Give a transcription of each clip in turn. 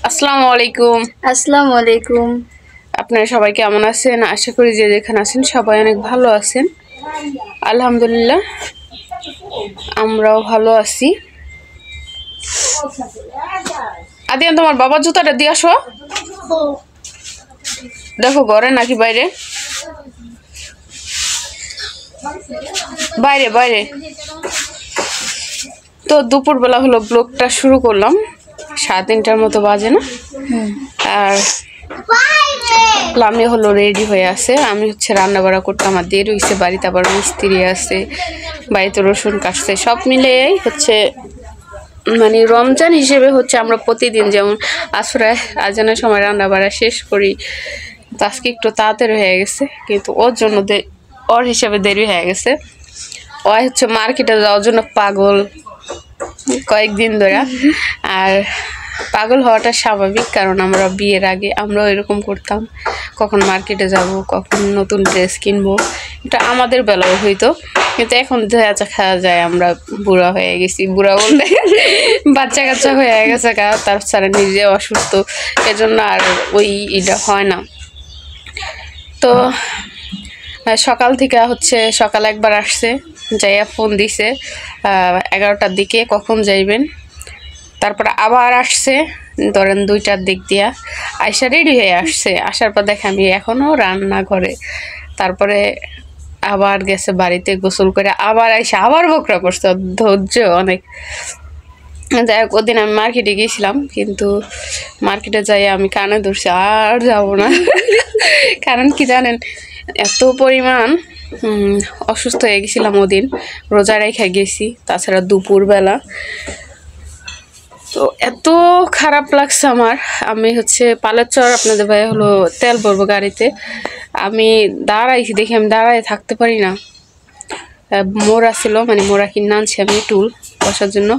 আসসালামু আলাইকুম। আসসালামু আলাইকুম। আপনারা সবাই কেমন আছেন? আশা করি যে যেখানে আছেন সবাই অনেক ভালো আছেন। আলহামদুলিল্লাহ আমরাও ভালো আছি। আদিয়ান, তোমার বাবার জুতাটা দিয়ে আসো। দেখো ঘরে নাকি বাইরে? বাইরে বাইরে। তো দুপুরবেলা হলো ব্লগটা শুরু করলাম, 3:30টার মতো বাজে না? আর আমি হলো রেডি হয়ে আছে। আমি হচ্ছে রান্না বাড়া করতে আমার দেরি হয়েছে, বাড়িতে আবার মিস্ত্রি আছে, বাড়িতে রসুন কাটছে, সব মিলেই হচ্ছে মানে রমজান হিসেবে হচ্ছে আমরা প্রতিদিন যেমন আসরায় আজানের সময় রান্না বাড়া শেষ করি, তো আজকে একটু তাড়াতাড়ি হয়ে গেছে, কিন্তু ওর জন্য ওর হিসেবে দেরি হয়ে গেছে। ও হচ্ছে মার্কেটে যাওয়ার জন্য পাগল কয়েকদিন ধরে। আর পাগল হওয়াটা স্বাভাবিক, কারণ আমরা বিয়ের আগে আমরাও এরকম করতাম, কখন মার্কেটে যাব, কখন নতুন ড্রেস কিনবো, এটা আমাদের বেলাও হইতো। কিন্তু এখন দেখা যায় আমরা বুড়া হয়ে গেছি, বুড়া বলতে বাচ্চা কাচ্চা হয়ে গেছে, তাছাড়া নিজে অসুস্থ, এজন্য আর ওই এটা হয় না। তো সকাল থেকে হচ্ছে সকাল একবার আসছে, যাইয়া ফোন দিছে 11টার দিকে কখন যাইবেন, তারপরে আবার আসছে ধরেন 2টার দিক দিয়া, আয়সা রেডি হয়ে আসছে। আসার পর দেখে আমি এখনও রান্নাঘরে, তারপরে আবার গেছে বাড়িতে গোসল করে, আবার আইসা আবার বকরা করছে, ধৈর্য অনেক। যাই হোক, ওদিন আমি মার্কেটে গিয়েছিলাম, কিন্তু মার্কেটে যাই আমি কানে ধরছি আর যাবো না। কারণ কি জানেন, এত পরিমাণ অসুস্থ হয়ে গেছিলাম ওদিন, রোজা রেখে গেছি, তাছাড়া দুপুরবেলা। তো এত খারাপ লাগছে আমার। আমি হচ্ছে পালের আপনাদের ভাই হলো তেল ভরবো গাড়িতে, আমি দাঁড়াইছি, দেখি আমি দাঁড়ায় থাকতে পারি না। মোড়া ছিল, মানে মোড়া কিনে আনছি আমি টুল বসার জন্য,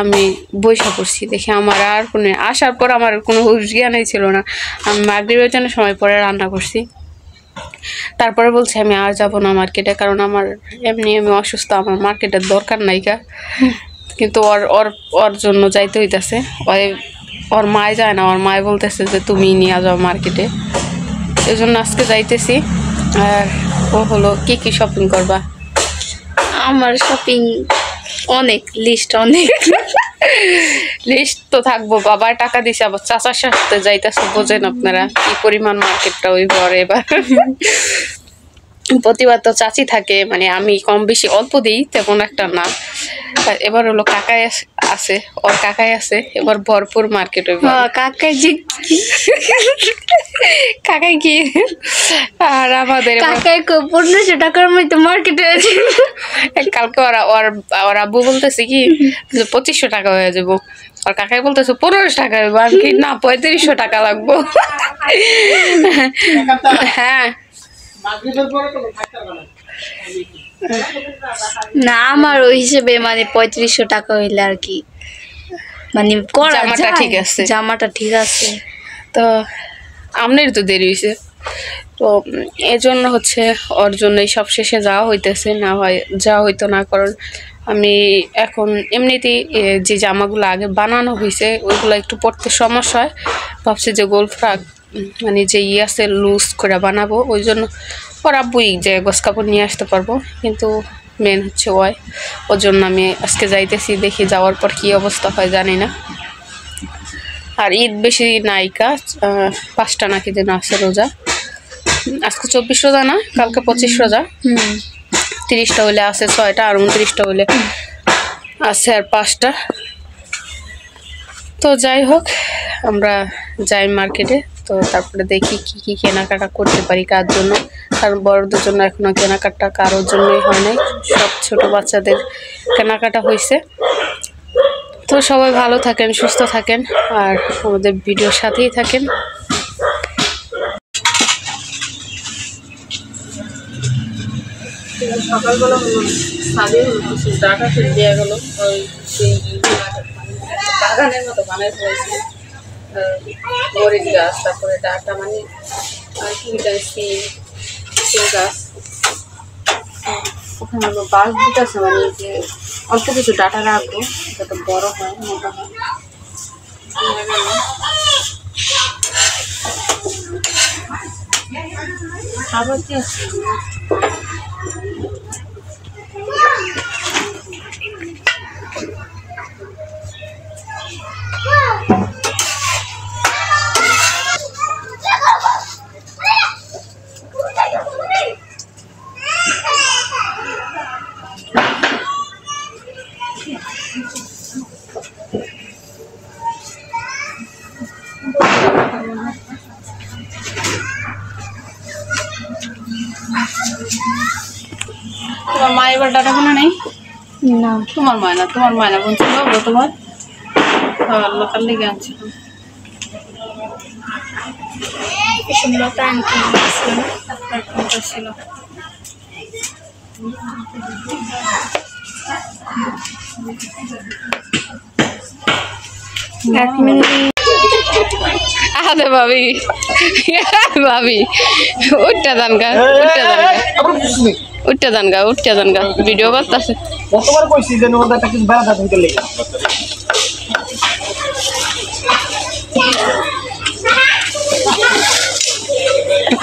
আমি বইসা পড়ছি। দেখি আমার আর কোনো আসার পর আমার কোনো হুঁশ জ্ঞানই ছিল না। আমি মাগরিবের জন্য সময় পরে রান্না করছি। তারপরে বলছি আমি আর যাবো না মার্কেটে, কারণ আমার এমনি আমি অসুস্থ, আমার মার্কেটের দরকার নাইকা। কিন্তু ওর জন্য যাইতে হইতেছে। ওর মায় যায় না, ওর মায় বলতেছে যে তুমি নিয়ে যাও মার্কেটে, এই জন্য আজকে যাইতেছি। আর ও হলো কি কি শপিং করবা? আমার শপিং অনেক, লিস্ট অনেক। লিস্ট তো থাকবো, বাবার টাকা দিছে, আবার চাচার সাথে যাইতেছে, বোঝেন আপনারা কি পরিমাণ মার্কেটটা ওই ঘরে। এবার প্রতিবার তো চাচি থাকে, মানে আমি কম বেশি অল্প দিই, তেমন একটা না। এবার হলো কাকাই আছে, ওর কাকাই আছে, এবার ভরপুর মার্কেট হইব। কাকাই কি আর আমাদের কাকাই 1500 টাকার মধ্যে মার্কেটে আছে। কালকে ওর আব্বু বলতেছে কি 2500 টাকা হয়ে যাবো, আর কাকাই বলতেছে 1500 টাকা হইব, আর কি না 3500 টাকা লাগবো। হ্যাঁ না, আমার ওই হিসেবে মানে 3500 টাকা হইলে আর কি, মানে জামাটা ঠিক আছে, জামাটা ঠিক আছে। তো আমনের তো দেরি হয়েছে, তো এজন্য হচ্ছে ওর জন্যই সব শেষে যাওয়া হইতেছে, না হয় যাওয়া হইতো না। কারণ আমি এখন এমনিতেই যে জামাগুলো আগে বানানো হয়েছে ওইগুলো একটু পরতে সমস্যা হয়, ভাবছি যে গোল ফ্রক মানে যে আছে লুজ করে বানাবো, ওই জন্য ওর আব্বুই যে গোস কাপড় নিয়ে আসতে পারবো, কিন্তু মেন হচ্ছে ওর জন্য আমি আজকে যাইতেছি। দেখি যাওয়ার পর কি অবস্থা হয় জানি না। আর ঈদ বেশি নাইকা, 5টা নাকি যেন আছে রোজা, আজকে 24 রোজা না, কালকে 25 রোজা। 30টা হইলে আছে 6টা, আর 29টা হইলে আছে আর 5টা। তো যাই হোক, আমরা যাই মার্কেটে, তো তারপরে দেখি কি কি কেনাকাটা করতে পারি কার জন্য, কারণ বড়দের জন্য এখনো কেনাকাটা কারোর জন্যই হয় নাই, সব ছোট বাচ্চাদের কেনাকাটা হয়েছে। তো সবাই ভালো থাকেন, সুস্থ থাকেন, আর আমাদের ভিডিওর সাথেই থাকেন। সকালবেলা হলো সাদে হলো কিছু ডাটা ফেল দেওয়া গেলো, ওই সেই বাগানের মতো বানাই হয়েছে, মরিচ গাছ, তারপরে ডাটা মানে সিম গাছ, ওখানে হলো বাস দিতেছে, মানে যে অল্প কিছু ডাটা রাখবো যাতে বড় হয়, মোটা হয়। খাবার কি আছে? তোমার মা এবার ডাটা বোনা নেই? না, তোমার ময়না বোন ছিল ওগুলো তোমার? আল্লাহ কার লেগে আনছিলাম। সুন্দরতা আনতে ছিল না। আপনার কোনটা ছিল? এক মিনিট। আরে ভাবি ভাবি উঠতে যান গা উঠতে যান গা ভিডিও করতেছে। কতবার কইছি যে ওদের একটা কিছু বেড়া থাকতে লেগে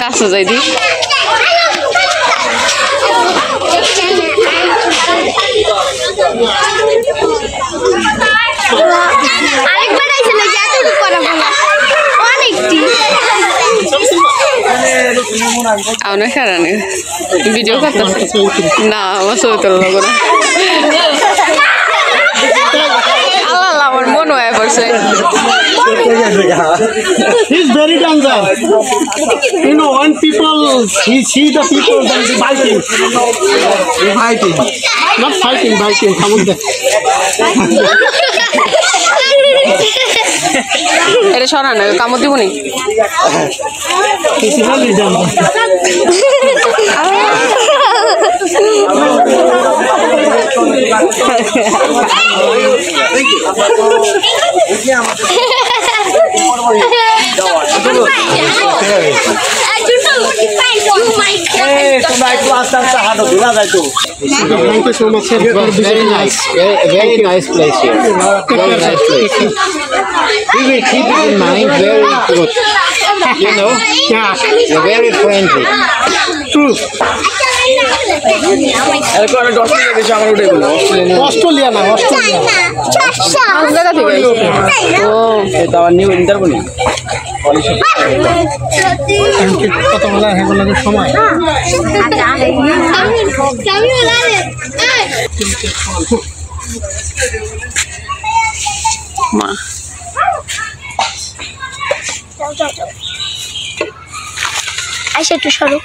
কাছে যাই দি আরেকবার আইছিল যে এতটুকু করা বলা অনেকটি আমার কারণে ভিডিও করতেছে না আমার ছবি তোলা লাগবে না। আল্লাহ আমার মন হয়ে পড়ছে। He's very dangerous. You know, when people see the people, then they biting. Biting. Not fighting, biting. Come on there. এটা সরান কামড় দিব নি। He's really dangerous. Thank you so much, sir. Very nice, very nice place here. Very nice place. We will keep it in mind. Very good. You know, Yeah, you're very friendly. true. Australia না, Australia. কোন জায়গা থেকে আইছে? ও কত বেলা হেগো লাগে সময়। মা আইসা একটু সরো।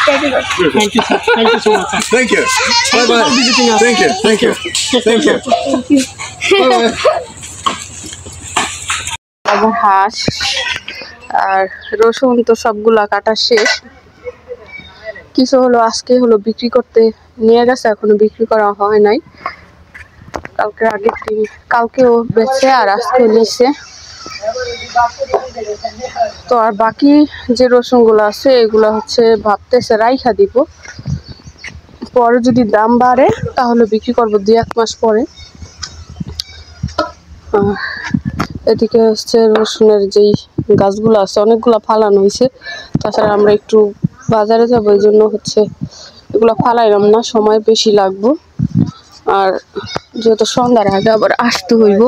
Thank you, sir. Thank you so much. Sir. Thank you. Bye bye. Visiting us. Thank you. Thank you. Thank you. Bye-bye. আবার হাঁস আর রসুন তো সবগুলা কাটা শেষ। কিছু হলো আজকে হলো বিক্রি করতে নিয়ে গেছে, এখনো বিক্রি করা হয় নাই। কালকে আগের দিন কালকেও বেচে আর আজকেও নিচ্ছে। তো আর বাকি যে রসুনগুলো আছে এগুলো হচ্ছে ভাবতেছে রাইখা দিব, পরে যদি দাম বাড়ে তাহলে বিক্রি করবো 2-1 মাস পরে। এদিকে হচ্ছে রসুনের যেই গাছগুলো আছে অনেকগুলো ফালানো হয়েছে, তাছাড়া আমরা একটু বাজারে যাবো এই জন্য হচ্ছে এগুলো ফালাইলাম না, সময় বেশি লাগবো। আর যেহেতু সন্ধ্যার আগে আবার আসতে হইব।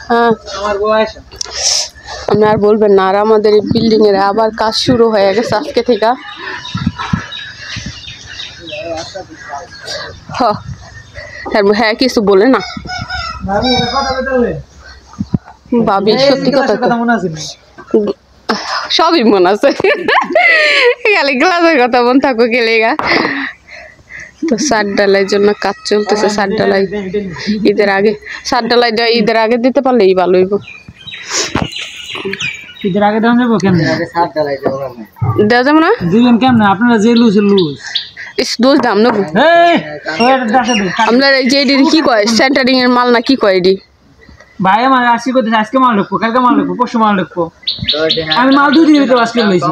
হ্যাঁ আপনি আর বলবেন না, আর আমাদের এই বিল্ডিং এর আবার কাজ শুরু হয়ে গেছে আজকে থেকে। হ্যাঁ কিছু বলে না ভাবি, সত্যি কথা তো সবই মনে আছে, খালি গ্লাসের কথা মনে থাকো গেলে গা। তো সার ডালাই জন্য কাজ চলতেছে, সার ডালাই ঈদের আগে, সার ডালাইটা ঈদের আগে দিতে পারলেই ভালো হইব। ঈদের আগে দাম যাবো কেমন? দেওয়া যাবে না দিবেন কেমন? আপনারা যে লুজ লুজ দোষ দাম নেবো। আপনার এই যে এটি কি কয় সেন্টারিং এর মাল না কি কয় এটি? ভাই আমার আজকে করতেছে, আজকে মাল রাখবো, কালকে মাল রাখবো, পরশু মাল রাখবো। আমি মাল 2 দিনের ভিতরে আজকে লইছি।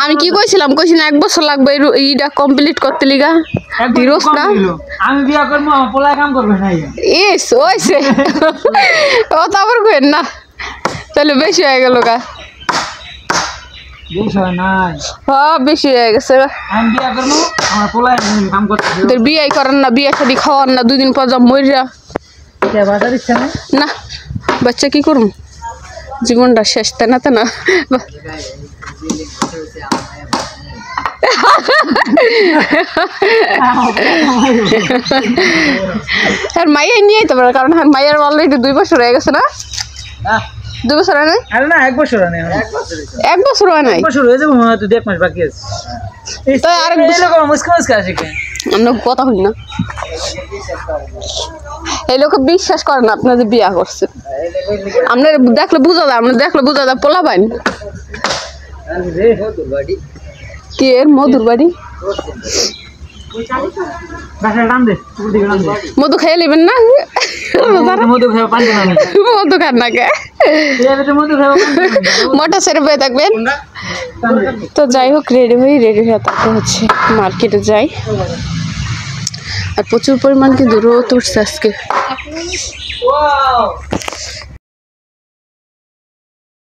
আমি কি কইছিলাম, কইছি না 1 বছর লাগবে এইটা কমপ্লিট করতে লিগা। ধীরজ না আমি বিয়া করবো, আমার পোলায় কাম করবে না। ইস ওইছে ও তো আবার কইেন না, তাহলে বেশি হয়ে গেল গা। হ্যাঁ বেশি হয়ে গেছে। তোর বিয়ে করেন না, বিয়ে শাদি খাওয়ান না, 2 দিন পর যাব মরিয়া না। বাচ্চা কি করুম, জীবনটা শেষ, তাই না? তাই না? আর মাইয়া নিয়ে যেতে পারে, কারণ মাইয়ার অলরেডি 2 বছর হয়ে গেছে না? 2 বছর হয় নাই? আরে না 1 বছর হয় নাই। 1 বছর হয় নাই? 1 বছর হয়ে যাবে মনে হয়, 2 মাস বাকি আছে। তো আরেক বছর মুস্কা আছে কি? আমরা কথা হই না, এই লোক বিশ্বাস করে না আপনাদের বিয়া করছে। আমরা দেখলে বুঝা যায়, আমরা দেখলে বুঝা যায় পোলা পাইন কি এর মধুর বাড়ি। মধু খেয়ে নেবেন না? মধু খান না কে, মোটা সেরে বয়ে থাকবেন। তো যাই হোক, রেডি হয়ে তারপর হচ্ছে মার্কেটে যাই। আর প্রচুর পরিমাণ কিন্তু রোদ উঠছে আজকে।